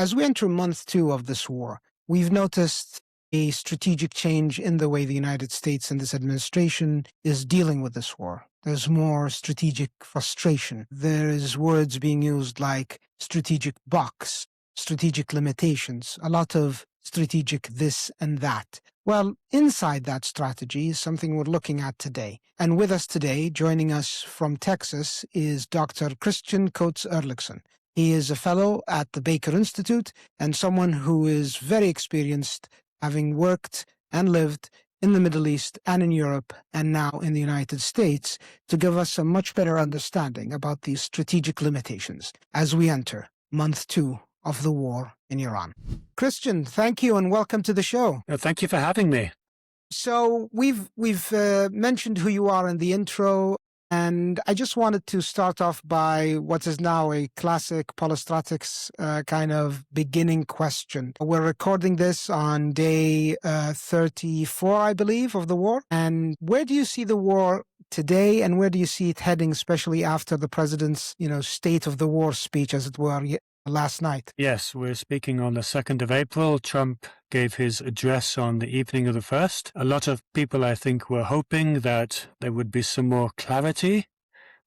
as we enter month two of this war, we've noticed a strategic change in the way the United States and this administration is dealing with this war. There's more strategic frustration. There is words being used like strategic box, strategic limitations, a lot of strategic this and that. Well, inside that strategy is something we're looking at today. And with us today, joining us from Texas, is Dr. Christian Coates-Ehrlichson. He is a fellow at the Baker Institute and someone who is very experienced, having worked and lived in the Middle East and in Europe and now in the United States, to give us a much better understanding about these strategic limitations as we enter month two of the war in Iran. Christian, thank you and welcome to the show. Thank you for having me. So we've mentioned who you are in the intro, and I just wanted to start off by what is now a classic Polystratics kind of beginning question. We're recording this on day 34, I believe, of the war. And where do you see the war today, and where do you see it heading, especially after the president's, state of the war speech, as it were, last night? Yes, we're speaking on the 2nd of April. Trump gave his address on the evening of the 1st. A lot of people, I think, were hoping that there would be some more clarity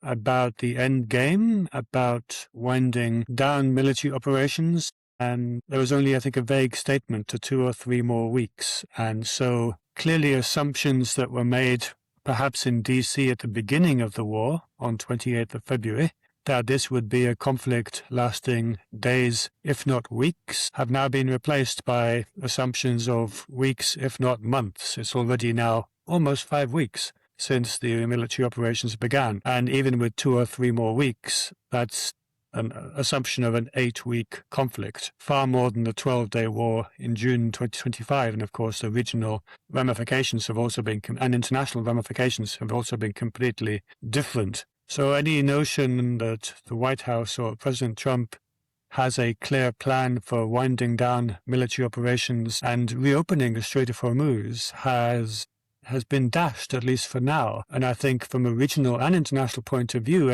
about the end game, about winding down military operations. And there was only, I think, a vague statement to 2 or 3 more weeks. And so clearly assumptions that were made perhaps in D.C. at the beginning of the war on 28th of February, that this would be a conflict lasting days, if not weeks, have now been replaced by assumptions of weeks, if not months. It's already now almost 5 weeks since the military operations began. And even with 2 or 3 more weeks, that's an assumption of an 8-week conflict, far more than the 12-day war in June 2025. And of course, the regional ramifications have also been, and international ramifications have also been completely different. So any notion that the White House or President Trump has a clear plan for winding down military operations and reopening the Strait of Hormuz has been dashed, at least for now. And I think from a regional and international point of view,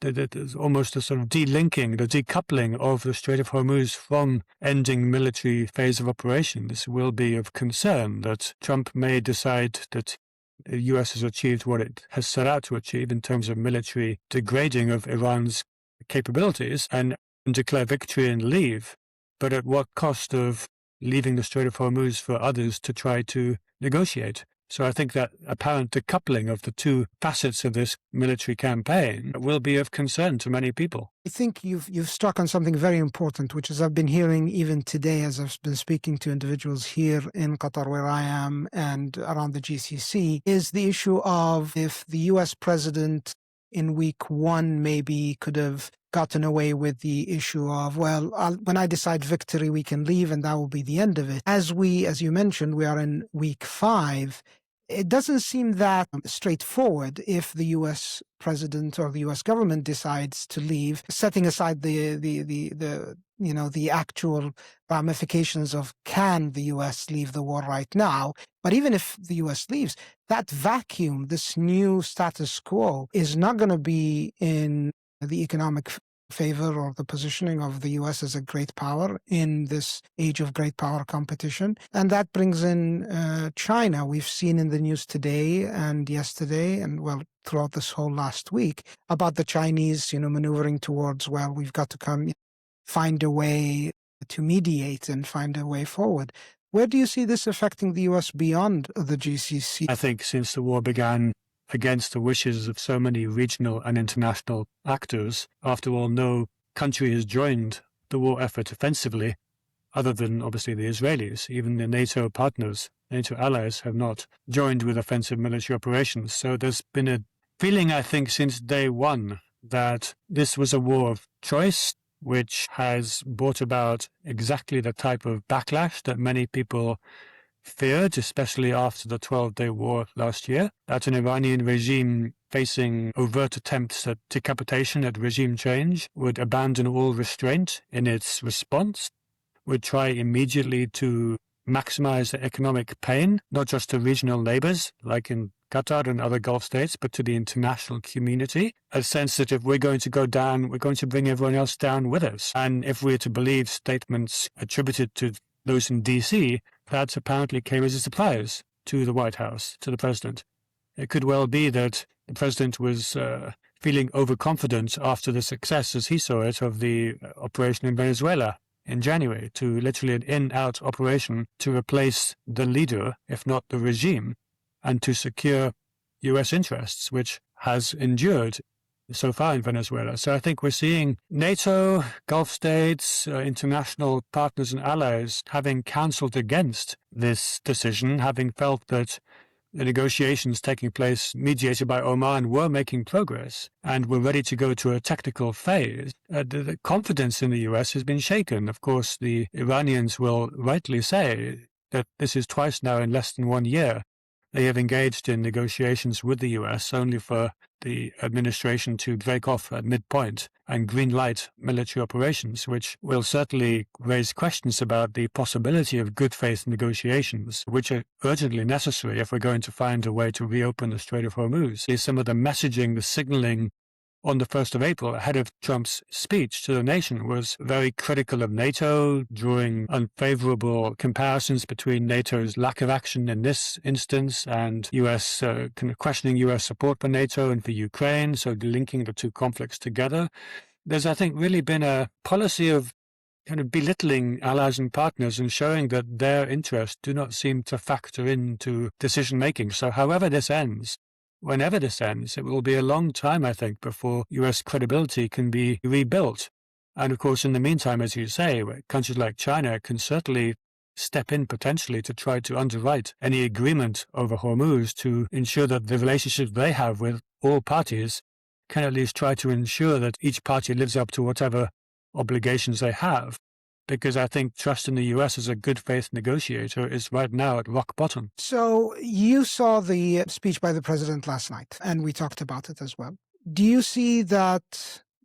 there's almost a sort of delinking, the decoupling of the Strait of Hormuz from ending military phase of operations will be of concern, that Trump may decide that the U.S. has achieved what it has set out to achieve in terms of military degrading of Iran's capabilities and declare victory and leave, but at what cost of leaving the Strait of Hormuz for others to try to negotiate? So I think that apparent decoupling of the two facets of this military campaign will be of concern to many people. I think you've struck on something very important, which is I've been hearing even today as I've been speaking to individuals here in Qatar, where I am, and around the GCC, is the issue of if the U.S. president in week 1 maybe could have gotten away with the issue of, when I decide victory, we can leave and that will be the end of it. As you mentioned, we are in week 5. It doesn't seem that straightforward if the U.S. president or the U.S. government decides to leave, setting aside the actual ramifications of can the U.S. leave the war right now. But even if the U.S. leaves, that vacuum, this new status quo, is not going to be in the economic favor or the positioning of the U.S. as a great power in this age of great power competition. And that brings in China. We've seen in the news today and yesterday and, throughout this whole last week about the Chinese, maneuvering towards, we've got to find a way to mediate and find a way forward. Where do you see this affecting the U.S. beyond the GCC? I think since the war began, against the wishes of so many regional and international actors. After all, no country has joined the war effort offensively, other than obviously the Israelis. Even the NATO partners, NATO allies, have not joined with offensive military operations. So there's been a feeling, I think, since day one that this was a war of choice, which has brought about exactly the type of backlash that many people feared, especially after the 12-day war last year, that an Iranian regime facing overt attempts at decapitation, at regime change, would abandon all restraint in its response, would try immediately to maximize the economic pain, not just to regional neighbors like in Qatar and other Gulf states, but to the international community. A sense that if we're going to go down, we're going to bring everyone else down with us. And if we're to believe statements attributed to those in DC, that apparently came as a surprise to the White House, to the president. It could well be that the president was feeling overconfident after the success, as he saw it, of the operation in Venezuela in January, to literally an in-out operation to replace the leader, if not the regime, and to secure U.S. interests, which has endured so far in Venezuela. So I think we're seeing NATO, Gulf states, international partners and allies having counseled against this decision, having felt that the negotiations taking place mediated by Oman were making progress and were ready to go to a technical phase. The confidence in the US has been shaken. Of course, the Iranians will rightly say that this is twice now in less than 1 year. They have engaged in negotiations with the US only for the administration to break off at midpoint and green-light military operations, which will certainly raise questions about the possibility of good faith negotiations, which are urgently necessary if we're going to find a way to reopen the Strait of Hormuz. Some of the messaging, the signaling on the 1st of April, ahead of Trump's speech to the nation, was very critical of NATO, drawing unfavorable comparisons between NATO's lack of action in this instance and US, kind of questioning US support for NATO and for Ukraine, so linking the two conflicts together. There's, I think, really been a policy of kind of belittling allies and partners and showing that their interests do not seem to factor into decision-making. So however this ends, whenever this ends, it will be a long time, I think, before US credibility can be rebuilt. And of course, in the meantime, as you say, countries like China can certainly step in potentially to try to underwrite any agreement over Hormuz to ensure that the relationships they have with all parties can at least try to ensure that each party lives up to whatever obligations they have. Because I think trust in the US as a good faith negotiator is right now at rock bottom. So you saw the speech by the president last night, and we talked about it as well. Do you see that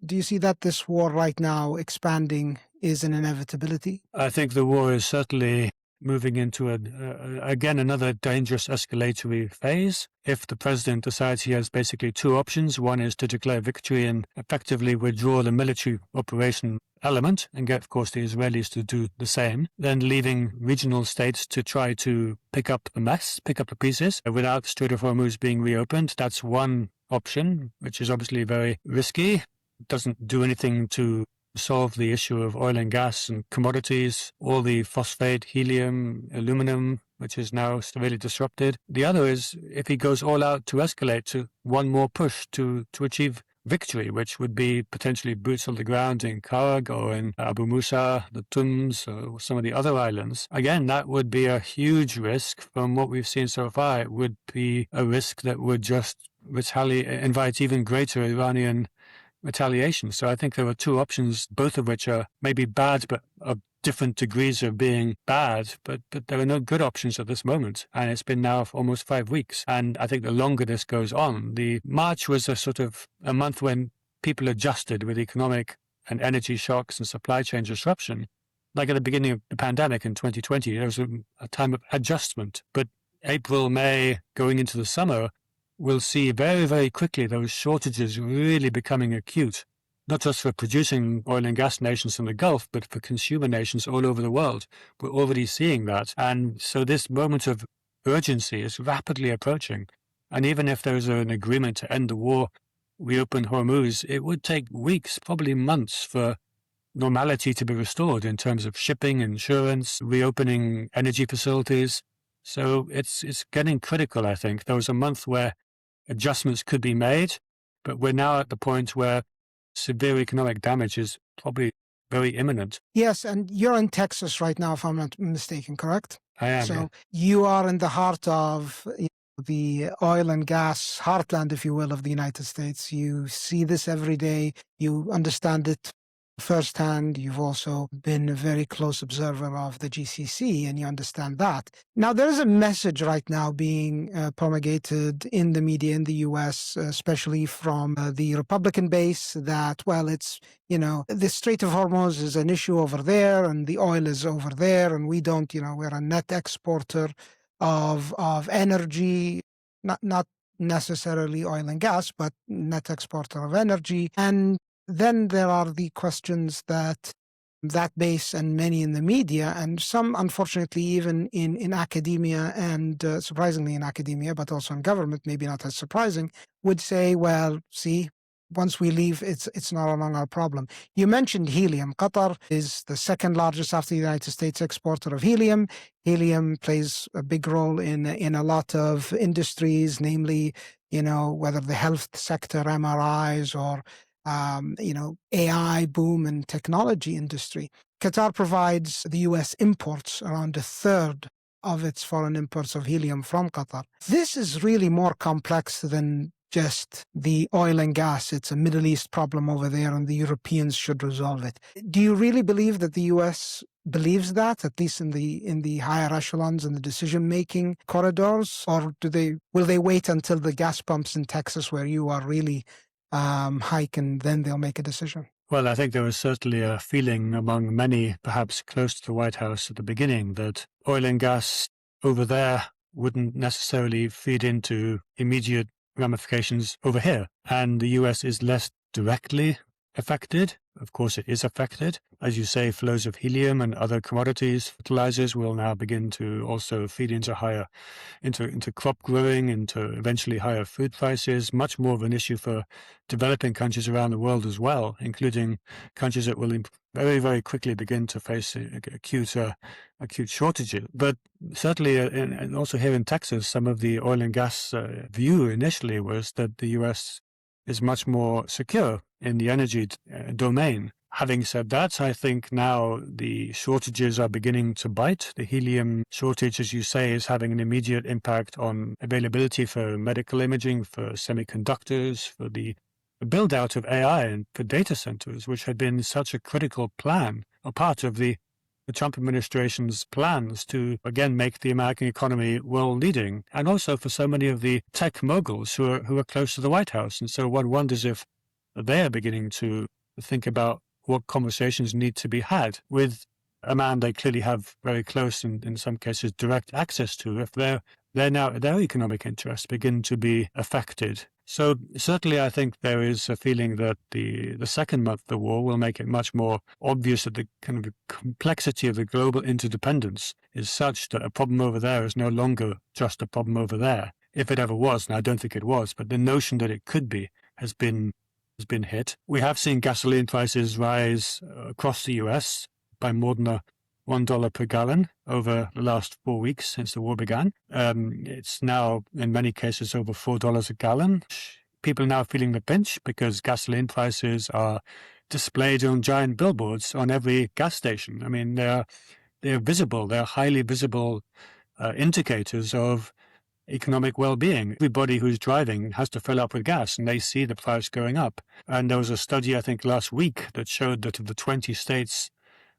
this war right now expanding is an inevitability? I think the war is certainly moving into again another dangerous escalatory phase. If the president decides he has basically two options, one is to declare victory and effectively withdraw the military operation element and get, of course, the Israelis to do the same, then leaving regional states to try to pick up the mess, pick up the pieces without the Strait of Hormuz being reopened. That's one option, which is obviously very risky. It doesn't do anything to solve the issue of oil and gas and commodities, all the phosphate, helium, aluminum, which is now severely disrupted. The other is if he goes all out to escalate to one more push to achieve victory, which would be potentially boots on the ground in Karg or in Abu Musa, the Tums, or some of the other islands. Again, that would be a huge risk. From what we've seen so far, it would be a risk that would just invite even greater Iranian retaliation. So I think there are two options, both of which are maybe bad, but of different degrees of being bad. But there are no good options at this moment. And it's been now for almost 5 weeks. And I think the longer this goes on, the March was a sort of a month when people adjusted with economic and energy shocks and supply chain disruption. Like at the beginning of the pandemic in 2020, there was a time of adjustment. But April, May, going into the summer, we'll see very, very quickly those shortages really becoming acute, not just for producing oil and gas nations in the Gulf, but for consumer nations all over the world. We're already seeing that. And so this moment of urgency is rapidly approaching. And even if there's an agreement to end the war, reopen Hormuz, it would take weeks, probably months, for normality to be restored in terms of shipping, insurance, reopening energy facilities. So it's getting critical, I think. There was a month where adjustments could be made, but we're now at the point where severe economic damage is probably very imminent. Yes, and you're in Texas right now, if I'm not mistaken, correct? I am. So you are in the heart of the oil and gas heartland, if you will, of the United States. You see this every day. You understand it firsthand. You've also been a very close observer of the GCC, and you understand that. Now, there is a message right now being promulgated in the media in the US, especially from the Republican base, that, well, it's, the Strait of Hormuz is an issue over there, and the oil is over there, and we don't, we're a net exporter of energy, not necessarily oil and gas, but net exporter of energy. And then there are the questions that base and many in the media, and some, unfortunately, even in academia, and surprisingly in academia, but also in government, maybe not as surprising, would say, well, see, once we leave, it's not a longer problem. You mentioned helium. Qatar is the second largest after the United States exporter of helium. Helium plays a big role in a lot of industries, namely, whether the health sector, MRIs, or AI boom and technology industry. Qatar provides the U.S. imports around a third of its foreign imports of helium from Qatar. This is really more complex than just the oil and gas. It's a Middle East problem over there, and the Europeans should resolve it. Do you really believe that the U.S. believes that, at least in the higher echelons and the decision-making corridors, or will they wait until the gas pumps in Texas, where you are, really hike, and then they'll make a decision? Well, I think there was certainly a feeling among many, perhaps close to the White House at the beginning, that oil and gas over there wouldn't necessarily feed into immediate ramifications over here. And the US is less directly affected. Of course, it is affected. As you say, flows of helium and other commodities, fertilizers, will now begin to also feed into crop growing, into eventually higher food prices. Much more of an issue for developing countries around the world as well, including countries that will very, very quickly begin to face acute shortages. But certainly, and also here in Texas, some of the oil and gas view initially was that the US is much more secure in the energy domain. Having said that, I think now the shortages are beginning to bite. The helium shortage, as you say, is having an immediate impact on availability for medical imaging, for semiconductors, for the build-out of AI, and for data centers, which had been such a critical plan, a part of the Trump administration's plans to, again, make the American economy world-leading, and also for so many of the tech moguls who are close to the White House. And so one wonders if they are beginning to think about what conversations need to be had with a man they clearly have very close and, in some cases, direct access to, if their economic interests begin to be affected. So certainly I think there is a feeling that the second month of the war will make it much more obvious that the kind of complexity of the global interdependence is such that a problem over there is no longer just a problem over there. If it ever was, and I don't think it was, but the notion that it could be has been hit. We have seen gasoline prices rise across the US by more than $1 per gallon over the last 4 weeks since the war began. It's now, in many cases, over $4 a gallon. People are now feeling the pinch because gasoline prices are displayed on giant billboards on every gas station. I mean, they're visible. They're highly visible indicators of economic well-being. Everybody who's driving has to fill up with gas, and they see the price going up. And there was a study, I think, last week that showed that of the 20 states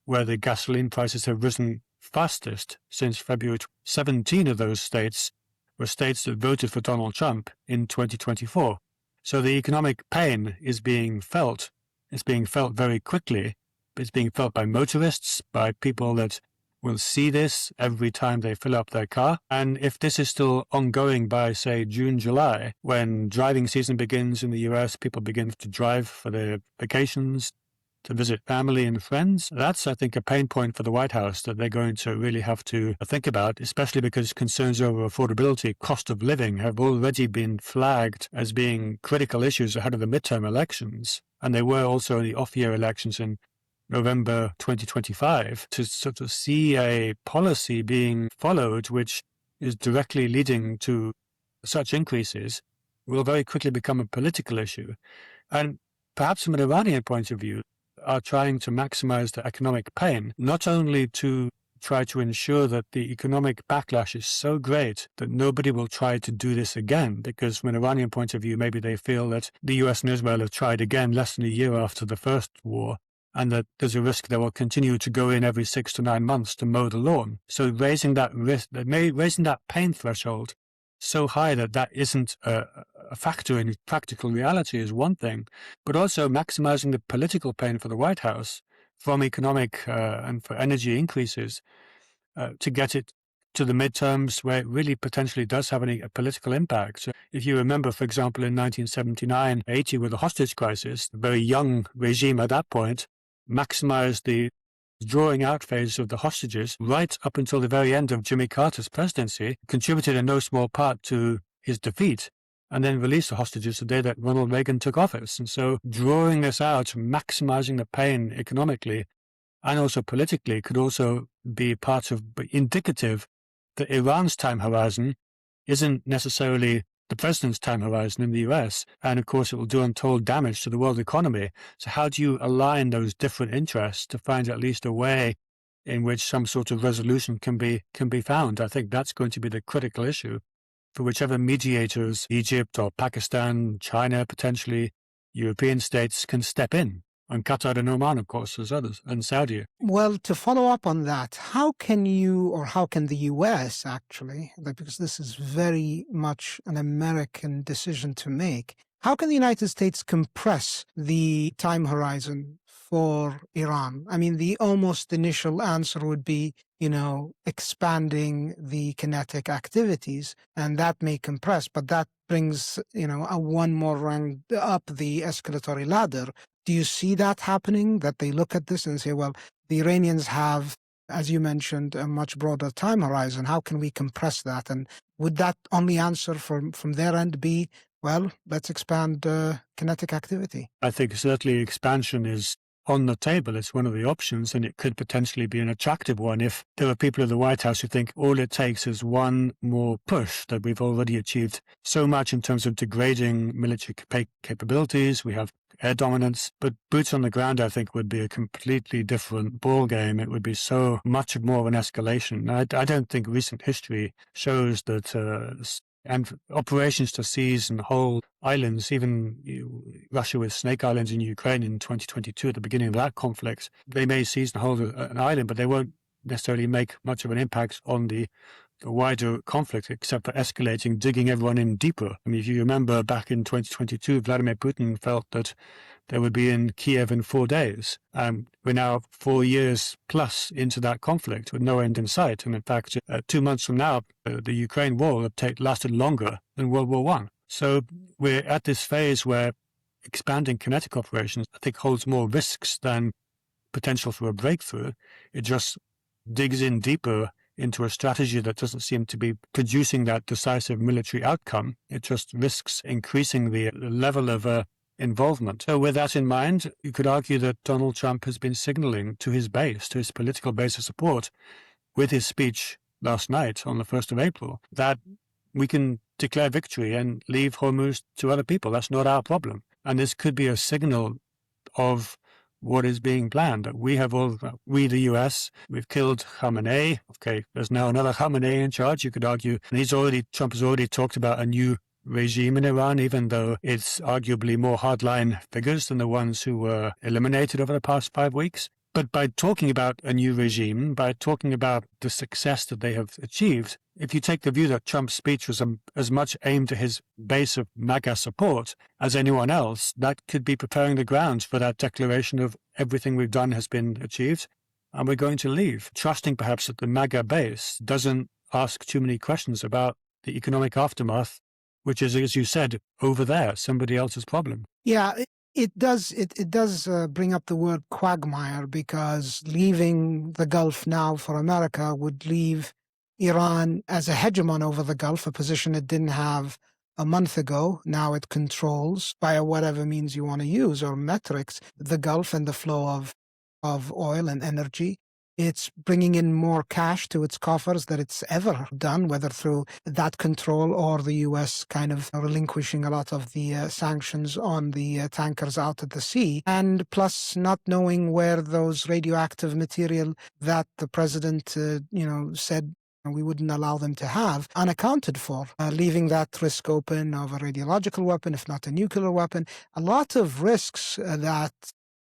where the gasoline prices have risen fastest since February, 17 of those states were states that voted for Donald Trump in 2024. So the economic pain is being felt. It's being felt very quickly. It's being felt by motorists, by people that will see this every time they fill up their car. And if this is still ongoing by, say, June, July, when driving season begins in the US, people begin to drive for their vacations, to visit family and friends. That's, I think, a pain point for the White House that they're going to really have to think about, especially because concerns over affordability, cost of living, have already been flagged as being critical issues ahead of the midterm elections. And they were also the off-year elections in November 2025, to sort of see a policy being followed which is directly leading to such increases will very quickly become a political issue. And perhaps from an Iranian point of view, are trying to maximize the economic pain, not only to try to ensure that the economic backlash is so great that nobody will try to do this again, because from an Iranian point of view, maybe they feel that the US and Israel have tried again less than a year after the first war, and that there's a risk they will continue to go in every 6 to 9 months to mow the lawn. So raising that risk, raising that pain threshold so high that that isn't a factor in practical reality is one thing, but also maximizing the political pain for the White House from economic and for energy increases to get it to the midterms where it really potentially does have a political impact. So if you remember, for example, in 1979-80 with the hostage crisis, the very young regime at that point maximized the drawing out phase of the hostages right up until the very end of Jimmy Carter's presidency, contributed in no small part to his defeat, and then released the hostages the day that Ronald Reagan took office. And so drawing this out, maximizing the pain economically and also politically could also be part of indicative that Iran's time horizon isn't necessarily the president's time horizon in the US. And of course, it will do untold damage to the world economy. So how do you align those different interests to find at least a way in which some sort of resolution can be found? I think that's going to be the critical issue for whichever mediators, Egypt or Pakistan, China, potentially European states can step in. And Qatar and Oman, of course, as others, and Saudi. Well, to follow up on that, how can you, or how can the US actually, because this is very much an American decision to make, how can the United States compress the time horizon for Iran? I mean, the almost initial answer would be, expanding the kinetic activities, and that may compress, but that brings, a one more rung up the escalatory ladder. Do you see that happening, that they look at this and say, well, the Iranians have, as you mentioned, a much broader time horizon. How can we compress that? And would that only answer from their end be, well, let's expand kinetic activity? I think certainly expansion is on the table. It's one of the options, and it could potentially be an attractive one if there are people in the White House who think all it takes is one more push, that we've already achieved so much in terms of degrading military capabilities. We have air dominance, but boots on the ground, I think, would be a completely different ballgame. It would be so much more of an escalation. I don't think recent history shows that and operations to seize and hold islands, even Russia with Snake Islands in Ukraine in 2022 at the beginning of that conflict, they may seize and hold an island, but they won't necessarily make much of an impact on the wider conflict, except for escalating, digging everyone in deeper. I mean, if you remember back in 2022, Vladimir Putin felt that they would be in Kiev in 4 days. We're now 4 years plus into that conflict with no end in sight. And in fact, 2 months from now, the Ukraine war will have lasted longer than World War I. So we're at this phase where expanding kinetic operations, I think, holds more risks than potential for a breakthrough. It just digs in deeper into a strategy that doesn't seem to be producing that decisive military outcome. It just risks increasing the level of involvement. So with that in mind, you could argue that Donald Trump has been signaling to his base, to his political base of support, with his speech last night on the 1st of April, that we can declare victory and leave Hormuz to other people. That's not our problem. And this could be a signal of what is being planned. We, the US, we've killed Khamenei. Okay, there's now another Khamenei in charge, you could argue. And Trump has already talked about a new regime in Iran, even though it's arguably more hardline figures than the ones who were eliminated over the past 5 weeks. But by talking about a new regime, by talking about the success that they have achieved, if you take the view that Trump's speech was as much aimed at his base of MAGA support as anyone else, that could be preparing the grounds for that declaration of everything we've done has been achieved, and we're going to leave, trusting perhaps that the MAGA base doesn't ask too many questions about the economic aftermath, which is, as you said, over there, somebody else's problem. Yeah, it does bring up the word quagmire, because leaving the Gulf now for America would leave Iran as a hegemon over the Gulf, a position it didn't have a month ago. Now it controls, by whatever means you want to use or metrics, the Gulf and the flow of oil and energy. It's bringing in more cash to its coffers than it's ever done, whether through that control or the U.S. kind of relinquishing a lot of the sanctions on the tankers out at the sea, and plus not knowing where those radioactive material that the president, said we wouldn't allow them to have, unaccounted for, leaving that risk open of a radiological weapon, if not a nuclear weapon. A lot of risks that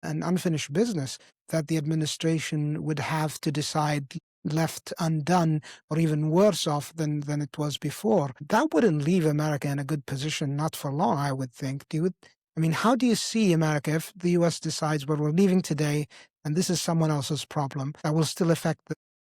an unfinished business that the administration would have to decide left undone or even worse off than it was before. That wouldn't leave America in a good position, not for long, I would think. I mean, how do you see America if the U.S. decides, well, we're leaving today and this is someone else's problem that will still affect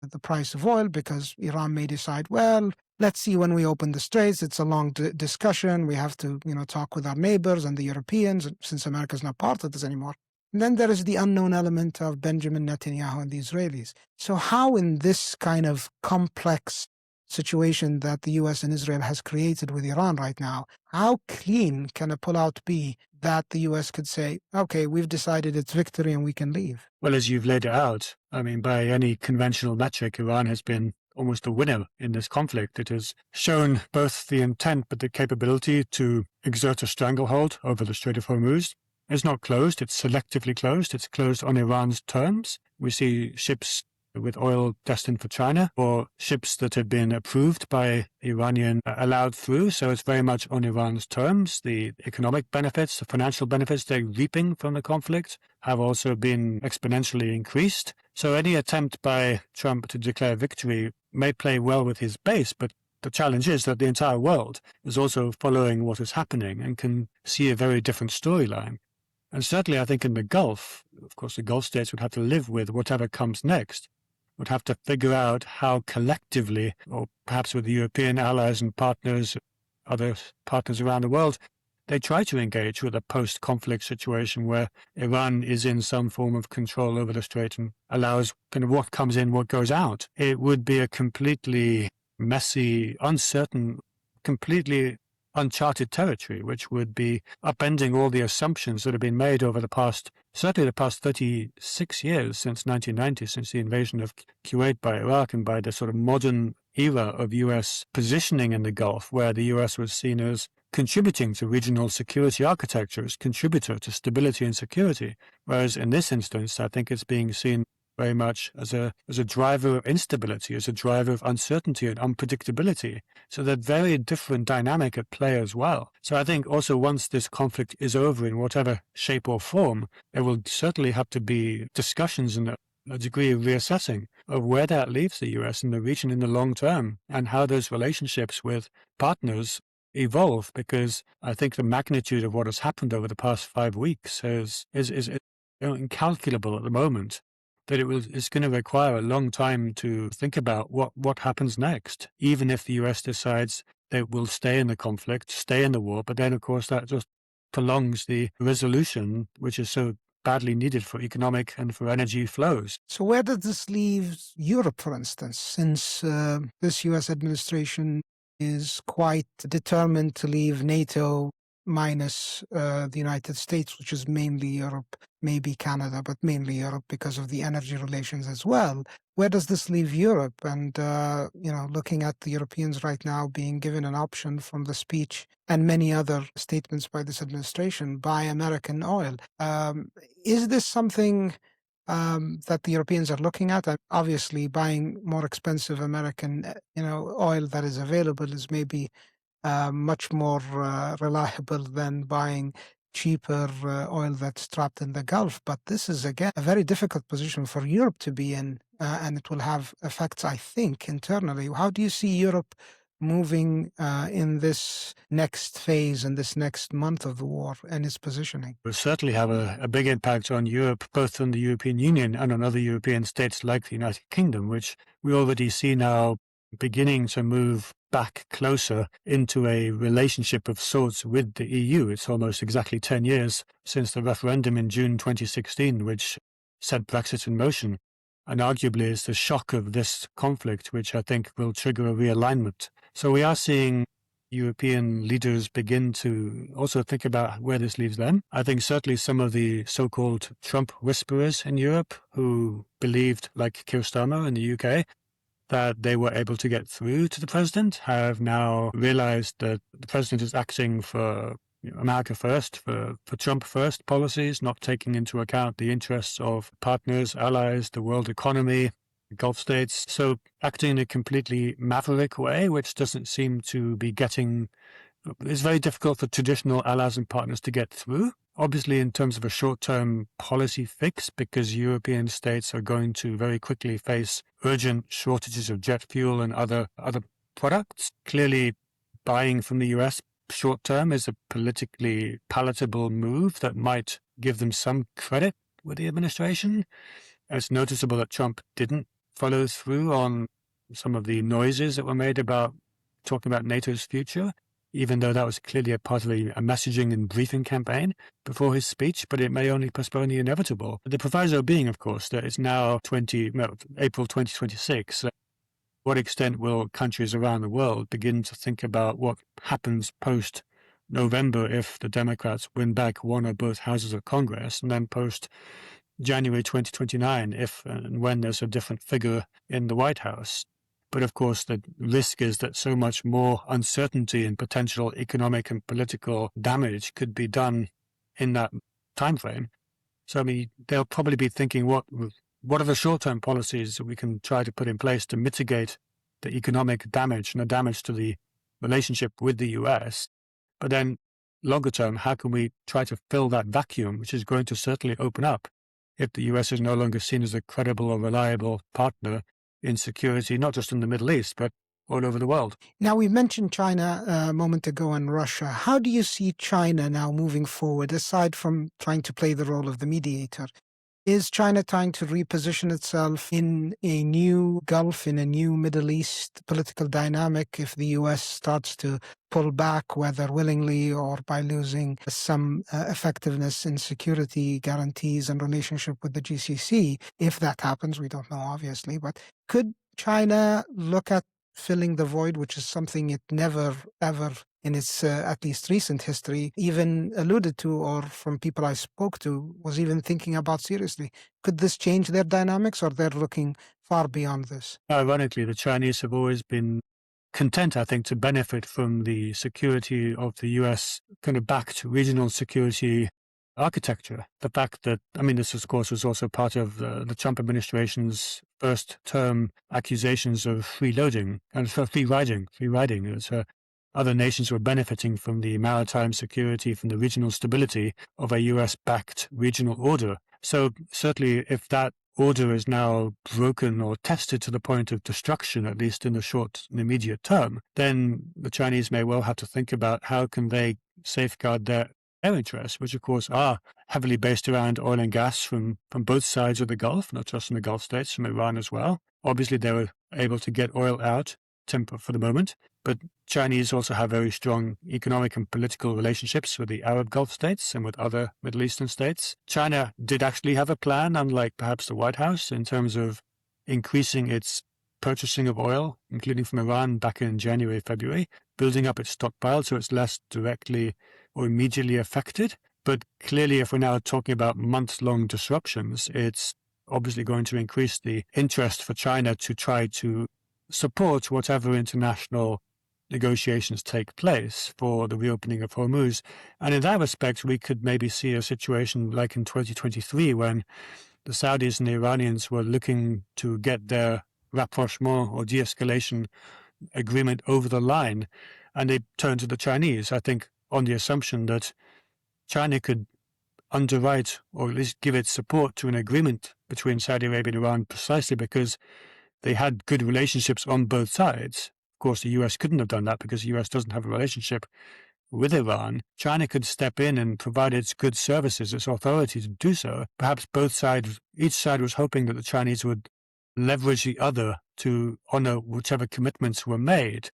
the price of oil because Iran may decide, well, let's see when we open the straits. It's a long discussion. We have to, talk with our neighbors and the Europeans since America is not part of this anymore. And then there is the unknown element of Benjamin Netanyahu and the Israelis. So how in this kind of complex situation that the U.S. and Israel has created with Iran right now, how clean can a pullout be that the U.S. could say, okay, we've decided it's victory and we can leave? Well, as you've laid it out, I mean, by any conventional metric, Iran has been almost a winner in this conflict. It has shown both the intent but the capability to exert a stranglehold over the Strait of Hormuz. It's not closed, it's selectively closed. It's closed on Iran's terms. We see ships with oil destined for China or ships that have been approved by Iranian allowed through. So it's very much on Iran's terms. The economic benefits, the financial benefits they're reaping from the conflict have also been exponentially increased. So any attempt by Trump to declare victory may play well with his base, but the challenge is that the entire world is also following what is happening and can see a very different storyline. And certainly I think in the Gulf, of course, the Gulf states would have to live with whatever comes next, would have to figure out how collectively, or perhaps with the European allies and partners, other partners around the world, they try to engage with a post-conflict situation where Iran is in some form of control over the strait and allows kind of what comes in, what goes out. It would be a completely messy, uncertain, completely uncharted territory, which would be upending all the assumptions that have been made over certainly the past 36 years since 1990, since the invasion of Kuwait by Iraq and by the sort of modern era of U.S. positioning in the Gulf, where the U.S. was seen as contributing to regional security architecture, as contributor to stability and security. Whereas in this instance, I think it's being seen very much as a driver of instability, as a driver of uncertainty and unpredictability. So that very different dynamic at play as well. So I think also once this conflict is over in whatever shape or form, there will certainly have to be discussions and a degree of reassessing of where that leaves the US and the region in the long term and how those relationships with partners evolve, because I think the magnitude of what has happened over the past 5 weeks is incalculable at the moment. That it's going to require a long time to think about what happens next, even if the US decides they will stay in the conflict, stay in the war, but then of course that just prolongs the resolution, which is so badly needed for economic and for energy flows. So where does this leave Europe, for instance, since this US administration is quite determined to leave NATO minus the United States, which is mainly Europe, maybe Canada, but mainly Europe because of the energy relations as well. Where does this leave Europe? And, looking at the Europeans right now being given an option from the speech and many other statements by this administration, buy American oil. Is this something that the Europeans are looking at? And obviously, buying more expensive American, oil that is available is maybe much more reliable than buying cheaper oil that's trapped in the Gulf. But this is, again, a very difficult position for Europe to be in, and it will have effects, I think, internally. How do you see Europe moving in this next phase and this next month of the war and its positioning? Will certainly have a big impact on Europe, both on the European Union and on other European states like the United Kingdom, which we already see now beginning to move back closer into a relationship of sorts with the EU. It's almost exactly 10 years since the referendum in June 2016, which set Brexit in motion. And arguably it's the shock of this conflict, which I think will trigger a realignment. So we are seeing European leaders begin to also think about where this leaves them. I think certainly some of the so-called Trump whisperers in Europe who believed, like Keir Starmer in the UK, that they were able to get through to the president have now realized that the president is acting for America first, for Trump first policies, not taking into account the interests of partners, allies, the world economy, the Gulf states. So acting in a completely maverick way, which doesn't seem to be it's very difficult for traditional allies and partners to get through. obviously in terms of a short-term policy fix, because European states are going to very quickly face urgent shortages of jet fuel and other products. Clearly, buying from the US short-term is a politically palatable move that might give them some credit with the administration. It's noticeable that Trump didn't follow through on some of the noises that were made about talking about NATO's future, even though that was clearly a part of a messaging and briefing campaign before his speech, but it may only postpone the inevitable. The proviso being, of course, that it's now April 2026. What extent will countries around the world begin to think about what happens post-November if the Democrats win back one or both houses of Congress, and then post-January 2029 if and when there's a different figure in the White House? But of course, the risk is that so much more uncertainty and potential economic and political damage could be done in that time frame. So, I mean, they'll probably be thinking, what are the short-term policies that we can try to put in place to mitigate the economic damage and the damage to the relationship with the US? But then, longer term, how can we try to fill that vacuum, which is going to certainly open up if the US is no longer seen as a credible or reliable partner in security, not just in the Middle East, but all over the world? Now, we mentioned China a moment ago and Russia. How do you see China now moving forward, aside from trying to play the role of the mediator? Is China trying to reposition itself in a new Gulf, in a new Middle East political dynamic if the US starts to pull back, whether willingly or by losing some effectiveness in security guarantees and relationship with the GCC? If that happens, we don't know, obviously, but could China look at filling the void, which is something it never, ever in its at least recent history even alluded to, or from people I spoke to, was even thinking about seriously? Could this change their dynamics, or they're looking far beyond this? Ironically, the Chinese have always been content, I think, to benefit from the security of the US kind of backed regional security architecture. The fact that, I mean, this of course was also part of the Trump administration's first term accusations of freeloading and free riding. That other nations were benefiting from the maritime security, from the regional stability of a US-backed regional order. So certainly if that order is now broken or tested to the point of destruction, at least in the short and immediate term, then the Chinese may well have to think about how can they safeguard their interests, which of course are heavily based around oil and gas from both sides of the Gulf, not just from the Gulf states, from Iran as well. Obviously, they were able to get oil out for the moment, but Chinese also have very strong economic and political relationships with the Arab Gulf states and with other Middle Eastern states. China did actually have a plan, unlike perhaps the White House, in terms of increasing its purchasing of oil, including from Iran back in January, February, building up its stockpile so it's less directly or immediately affected. But clearly, if we're now talking about months-long disruptions, it's obviously going to increase the interest for China to try to support whatever international negotiations take place for the reopening of Hormuz. And in that respect, we could maybe see a situation like in 2023 when the Saudis and the Iranians were looking to get their rapprochement or de-escalation agreement over the line, and they turned to the Chinese, I think, on the assumption that China could underwrite or at least give its support to an agreement between Saudi Arabia and Iran precisely because they had good relationships on both sides. Of course, the US couldn't have done that because the US doesn't have a relationship with Iran. China could step in and provide its good services, its authority to do so. Perhaps each side was hoping that the Chinese would leverage the other to honor whichever commitments were made.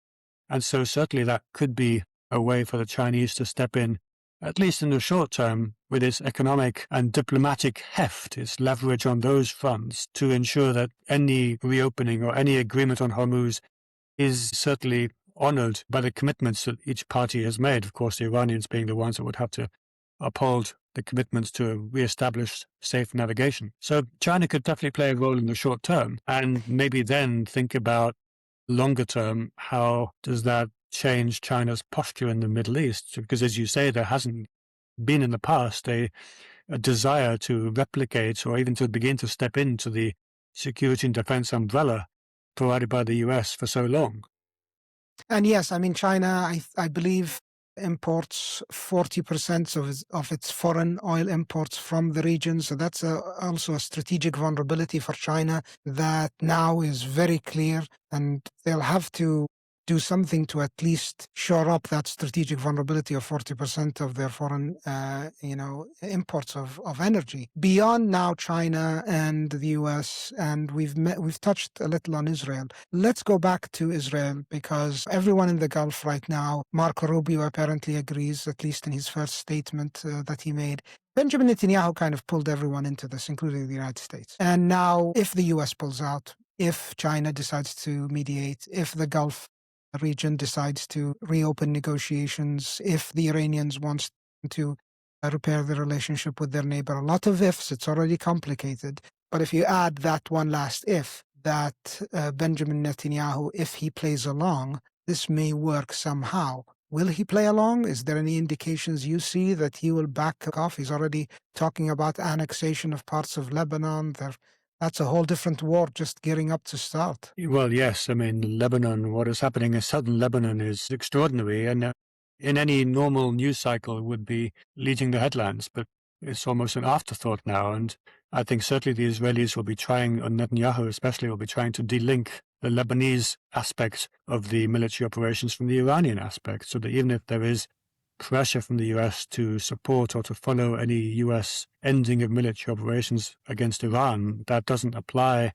And so certainly that could be a way for the Chinese to step in, at least in the short term, with its economic and diplomatic heft, its leverage on those fronts, to ensure that any reopening or any agreement on Hormuz is certainly honored by the commitments that each party has made. Of course, the Iranians being the ones that would have to uphold the commitments to re-establish safe navigation. So China could definitely play a role in the short term, and maybe then think about longer term, how does that change China's posture in the Middle East? Because as you say, there hasn't been in the past a desire to replicate or even to begin to step into the security and defense umbrella provided by the US for so long. And yes, I mean, China, I believe imports 40% of its foreign oil imports from the region. So that's also a strategic vulnerability for China that now is very clear, and they'll have to do something to at least shore up that strategic vulnerability of 40% of their foreign, imports of energy. Beyond now China and the US, and we've touched a little on Israel. Let's go back to Israel, because everyone in the Gulf right now, Marco Rubio apparently agrees, at least in his first statement that he made. Benjamin Netanyahu kind of pulled everyone into this, including the United States. And now, if the US pulls out, if China decides to mediate, if the Gulf region decides to reopen negotiations, if the Iranians want to repair the relationship with their neighbor. A lot of ifs, it's already complicated. But if you add that one last if, that Benjamin Netanyahu, if he plays along, this may work somehow. Will he play along? Is there any indications you see that he will back off? He's already talking about annexation of parts of Lebanon. That's a whole different war just gearing up to start. Well, yes. I mean, Lebanon, what is happening in southern Lebanon is extraordinary. And in any normal news cycle, it would be leading the headlines. But it's almost an afterthought now. And I think certainly the Israelis will be trying, or Netanyahu especially, will be trying to delink the Lebanese aspect of the military operations from the Iranian aspect, so that even if there is pressure from the US to support or to follow any US ending of military operations against Iran, that doesn't apply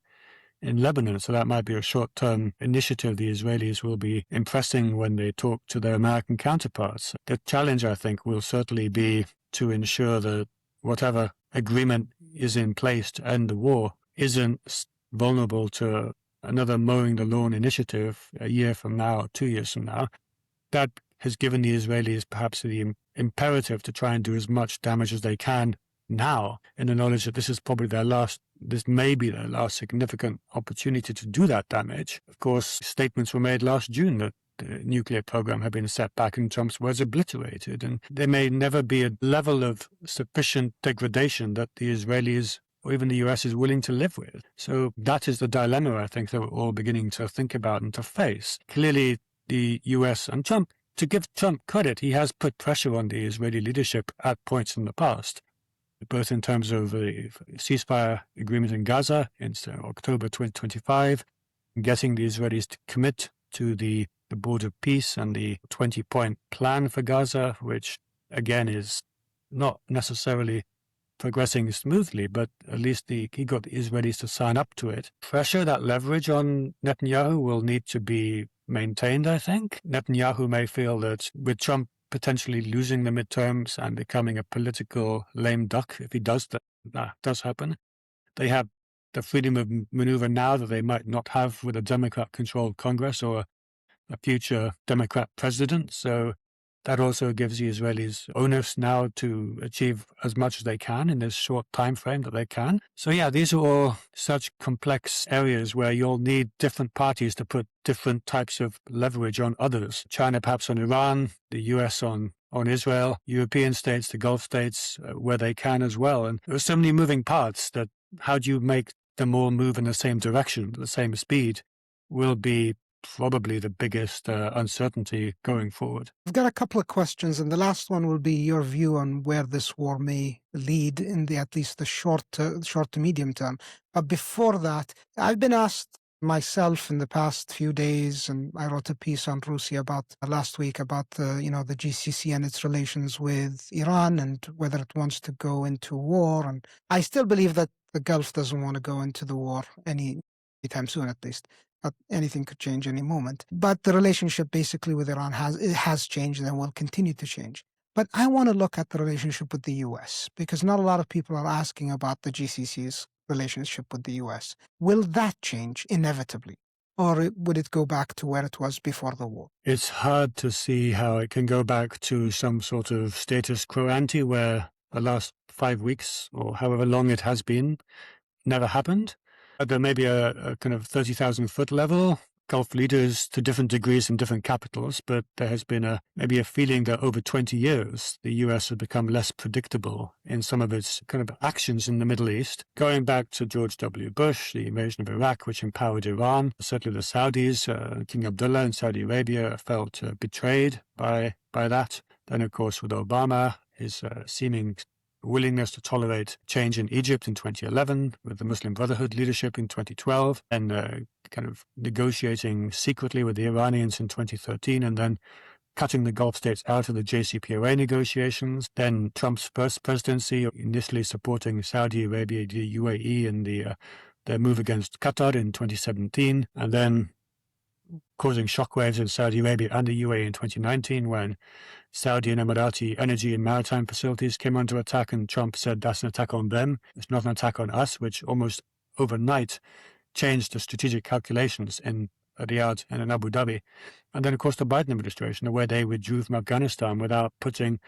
in Lebanon. So that might be a short-term initiative the Israelis will be impressing when they talk to their American counterparts. The challenge, I think, will certainly be to ensure that whatever agreement is in place to end the war isn't vulnerable to another mowing the lawn initiative a year from now or 2 years from now. That has given the Israelis perhaps the imperative to try and do as much damage as they can now, in the knowledge that this may be their last significant opportunity to do that damage. Of course, statements were made last June that the nuclear program had been set back and Trump's words obliterated, and there may never be a level of sufficient degradation that the Israelis or even the US is willing to live with. So that is the dilemma, I think, that we're all beginning to think about and to face. Clearly, the US and Trump, to give Trump credit, he has put pressure on the Israeli leadership at points in the past, both in terms of the ceasefire agreement in Gaza in October 2025, getting the Israelis to commit to the border peace and the 20-point plan for Gaza, which, again, is not necessarily progressing smoothly, but at least he got the Israelis to sign up to it. Pressure, that leverage on Netanyahu will need to be maintained, I think. Netanyahu may feel that with Trump potentially losing the midterms and becoming a political lame duck, if he does that does happen, they have the freedom of maneuver now that they might not have with a Democrat-controlled Congress or a future Democrat president. So that also gives the Israelis onus now to achieve as much as they can in this short time frame that they can. So yeah, these are all such complex areas where you'll need different parties to put different types of leverage on others. China perhaps on Iran, the US on Israel, European states, the Gulf states, where they can as well. And there are so many moving parts that how do you make them all move in the same direction, the same speed, will be probably the biggest uncertainty going forward. I've got a couple of questions, and the last one will be your view on where this war may lead in at least the short to medium term. But before that, I've been asked myself in the past few days, and I wrote a piece on Russia last week about the GCC and its relations with Iran and whether it wants to go into war. And I still believe that the Gulf doesn't want to go into the war anytime soon, at least. But anything could change any moment. But the relationship basically with Iran has changed and will continue to change. But I want to look at the relationship with the US, because not a lot of people are asking about the GCC's relationship with the US. Will that change inevitably? Or would it go back to where it was before the war? It's hard to see how it can go back to some sort of status quo ante where the last 5 weeks or however long it has been never happened. There may be a kind of 30,000-foot level, Gulf leaders to different degrees in different capitals, but there has been maybe a feeling that over 20 years, the US has become less predictable in some of its kind of actions in the Middle East. Going back to George W. Bush, the invasion of Iraq, which empowered Iran, certainly the Saudis, King Abdullah in Saudi Arabia felt betrayed by that. Then, of course, with Obama, his seeming willingness to tolerate change in Egypt in 2011, with the Muslim Brotherhood leadership in 2012, and kind of negotiating secretly with the Iranians in 2013, and then cutting the Gulf states out of the JCPOA negotiations. Then Trump's first presidency, initially supporting Saudi Arabia, the UAE, and their move against Qatar in 2017, and then causing shockwaves in Saudi Arabia and the UAE in 2019 when Saudi and Emirati energy and maritime facilities came under attack, and Trump said that's an attack on them. It's not an attack on us, which almost overnight changed the strategic calculations in Riyadh and in Abu Dhabi. And then, of course, the Biden administration, where they withdrew from Afghanistan without putting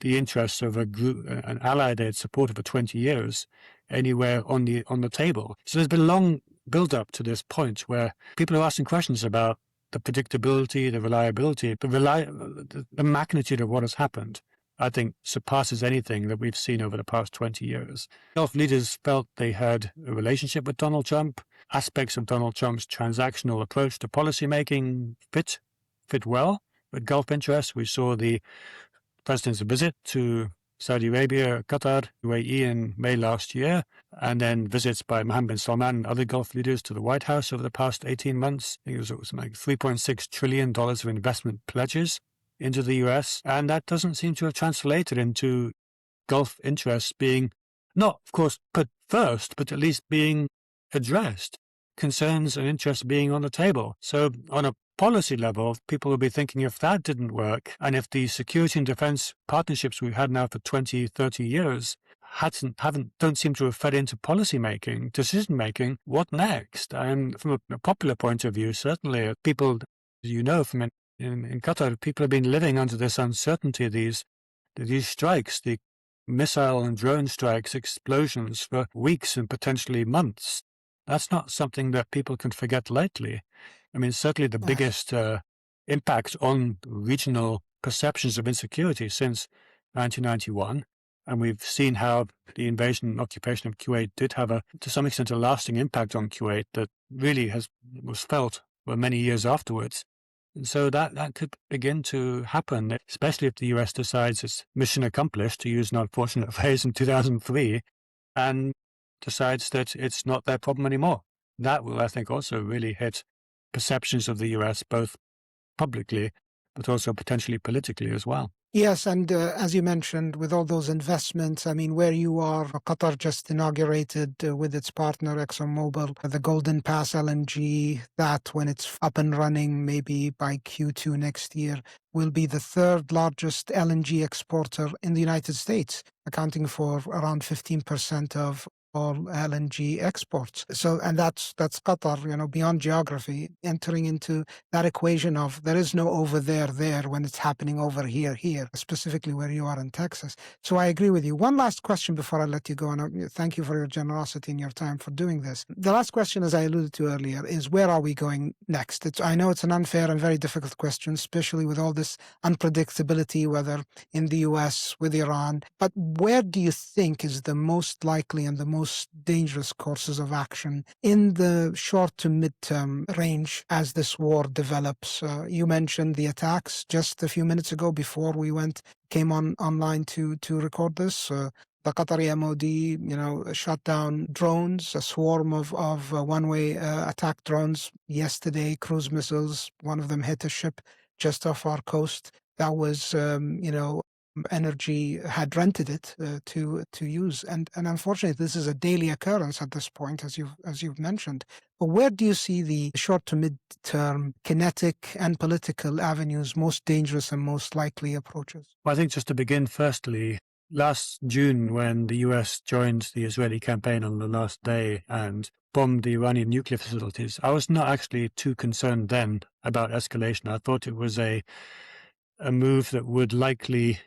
the interests of a group, an ally they had supported for 20 years, anywhere on the table. So there's been a long build-up to this point where people are asking questions about the predictability, the reliability, the magnitude of what has happened. I think surpasses anything that we've seen over the past 20 years. Gulf leaders felt they had a relationship with Donald Trump. Aspects of Donald Trump's transactional approach to policymaking fit well with Gulf interests. We saw the president's visit to Saudi Arabia, Qatar, UAE in May last year, and then visits by Mohammed bin Salman and other Gulf leaders to the White House over the past 18 months. I think it was like $3.6 trillion of investment pledges into the US, and that doesn't seem to have translated into Gulf interests being not, of course, put first, but at least being addressed, concerns and interests being on the table. So on a policy level, people will be thinking if that didn't work, and if the security and defense partnerships we've had now for 20, 30 years don't seem to have fed into policy making, decision making, what next? And from a popular point of view, certainly people, from in Qatar, people have been living under this uncertainty, these strikes, the missile and drone strikes, explosions for weeks and potentially months. That's not something that people can forget lightly. I mean, certainly the biggest impact on regional perceptions of insecurity since 1991. And we've seen how the invasion and occupation of Kuwait did have to some extent, a lasting impact on Kuwait that really was felt for many years afterwards. And so that could begin to happen, especially if the US decides it's mission accomplished, to use an unfortunate phrase, in 2003, and decides that it's not their problem anymore. That will, I think, also really hit perceptions of the US, both publicly, but also potentially politically as well. Yes, and as you mentioned, with all those investments, I mean, where you are, Qatar just inaugurated with its partner ExxonMobil, the Golden Pass LNG, that when it's up and running, maybe by Q2 next year, will be the third largest LNG exporter in the United States, accounting for around 15% of all LNG exports. So, and that's Qatar, beyond geography, entering into that equation of there is no over there when it's happening over here, specifically where you are in Texas. So I agree with you. One last question before I let you go, and thank you for your generosity and your time for doing this. The last question, as I alluded to earlier, is where are we going next? I know it's an unfair and very difficult question, especially with all this unpredictability, whether in the US, with Iran, but where do you think is the most likely and the most dangerous courses of action in the short to midterm range as this war develops? You mentioned the attacks just a few minutes ago before we came online to record this. The Qatari MOD, shot down drones, a swarm of one-way attack drones yesterday, cruise missiles. One of them hit a ship just off our coast. That was, energy had rented it to use, and unfortunately, this is a daily occurrence at this point, as you've mentioned. But where do you see the short to mid-term kinetic and political avenues most dangerous and most likely approaches? Well, I think just to begin, firstly, last June, when the US joined the Israeli campaign on the last day and bombed the Iranian nuclear facilities, I was not actually too concerned then about escalation. I thought it was a move that would likely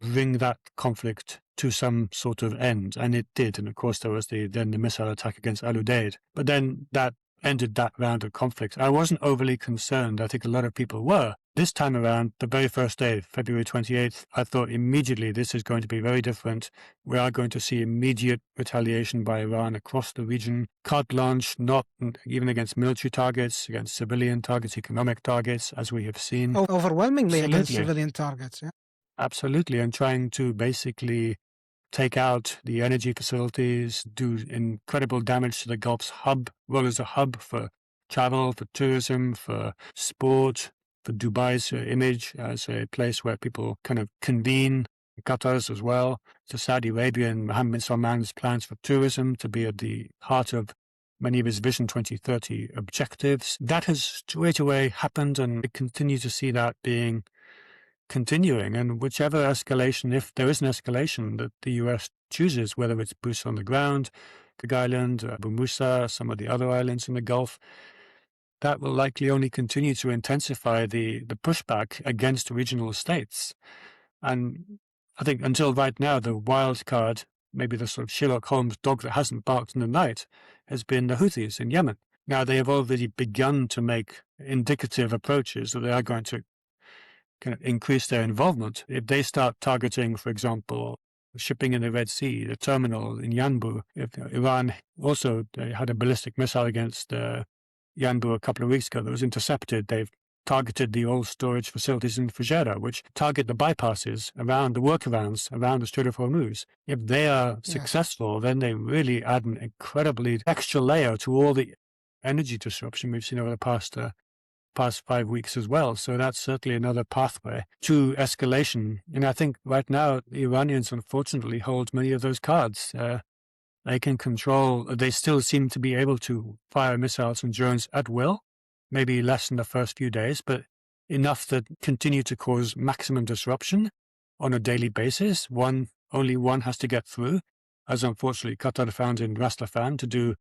bring that conflict to some sort of end, and it did. And of course, there was the missile attack against Al Udeid. But then that ended that round of conflict. I wasn't overly concerned. I think a lot of people were. This time around, the very first day, February 28th, I thought immediately this is going to be very different. We are going to see immediate retaliation by Iran across the region. Carte blanche, not even against military targets, against civilian targets, economic targets, as we have seen. Overwhelmingly Absolutely. Against civilian targets, yeah. Absolutely. And trying to basically take out the energy facilities, do incredible damage to the Gulf's hub, well as a hub for travel, for tourism, for sport, for Dubai's image as a place where people kind of convene, Qatar's as well, to Saudi Arabia and Mohammed bin Salman's plans for tourism to be at the heart of many of his Vision 2030 objectives. That has straight away happened, and we continue to see that being continuing, and whichever escalation, if there is an escalation that the US chooses, whether it's boots on the ground, Cook Island, Abu Musa, some of the other islands in the Gulf, that will likely only continue to intensify the pushback against regional states. And I think until right now, the wild card, maybe the sort of Sherlock Holmes dog that hasn't barked in the night, has been the Houthis in Yemen. Now, they have already begun to make indicative approaches that they are going to kind of increase their involvement. If they start targeting, for example, shipping in the Red Sea, the terminal in Yanbu, if Iran also had a ballistic missile against Yanbu a couple of weeks ago that was intercepted, they've targeted the oil storage facilities in Fujairah, which target the bypasses around the workarounds around the Strait of Hormuz. If they are successful, then they really add an incredibly extra layer to all the energy disruption we've seen over the past 5 weeks as well. So that's certainly another pathway to escalation. And I think right now, the Iranians unfortunately hold many of those cards. They can control, they still seem to be able to fire missiles and drones at will, maybe less in the first few days, but enough that continue to cause maximum disruption on a daily basis. Only one has to get through, as unfortunately Qatar found in Ras Laffan, to do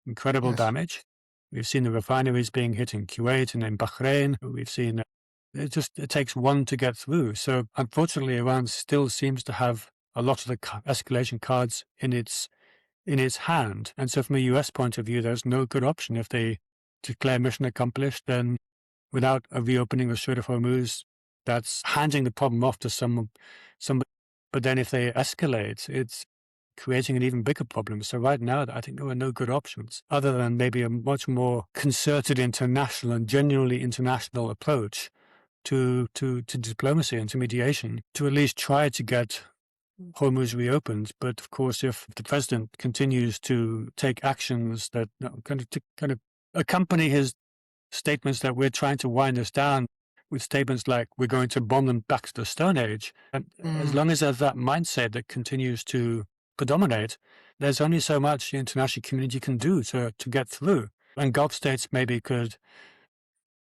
incredible damage. We've seen the refineries being hit in Kuwait and in Bahrain. We've seen it takes one to get through. So unfortunately, Iran still seems to have a lot of the escalation cards in its hand. And so from a US point of view, there's no good option. If they declare mission accomplished, then without a reopening of Strait of Hormuz, that's handing the problem off to somebody. But then if they escalate, it's creating an even bigger problem. So right now, I think there are no good options other than maybe a much more concerted international and genuinely international approach to diplomacy and to mediation to at least try to get Hormuz reopened. But of course, if the president continues to take actions that kind of accompany his statements that we're trying to wind this down with statements like we're going to bomb them back to the Stone Age, and as long as there's that mindset that continues to predominate, there's only so much the international community can do to get through. And Gulf states maybe could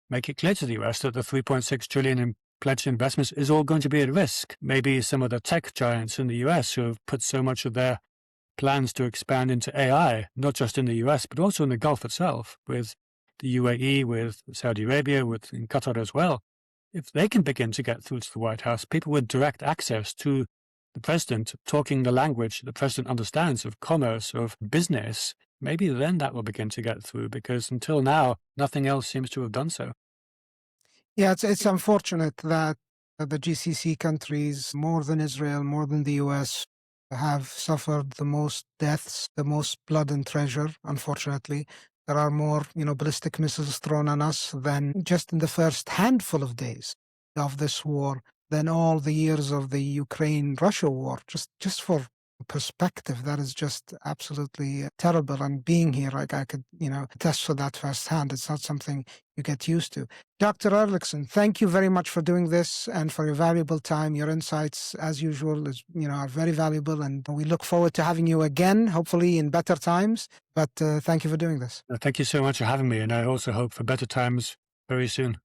make it clear to the US that the $3.6 trillion in pledged investments is all going to be at risk. Maybe some of the tech giants in the US who have put so much of their plans to expand into AI, not just in the US, but also in the Gulf itself, with the UAE, with Saudi Arabia, with in Qatar as well. If they can begin to get through to the White House, people with direct access to the president talking the language the president understands of commerce, of business, maybe then that will begin to get through, because until now, nothing else seems to have done so. Yeah, it's unfortunate that the GCC countries, more than Israel, more than the US, have suffered the most deaths, the most blood and treasure, unfortunately. There are more, ballistic missiles thrown on us than just in the first handful of days of this war, than all the years of the Ukraine-Russia war. Just for perspective, that is just absolutely terrible. And being here, I could, attest for that firsthand. It's not something you get used to. Dr. Erlichson, thank you very much for doing this and for your valuable time. Your insights, as usual, are very valuable, and we look forward to having you again, hopefully in better times. But thank you for doing this. Thank you so much for having me, and I also hope for better times very soon.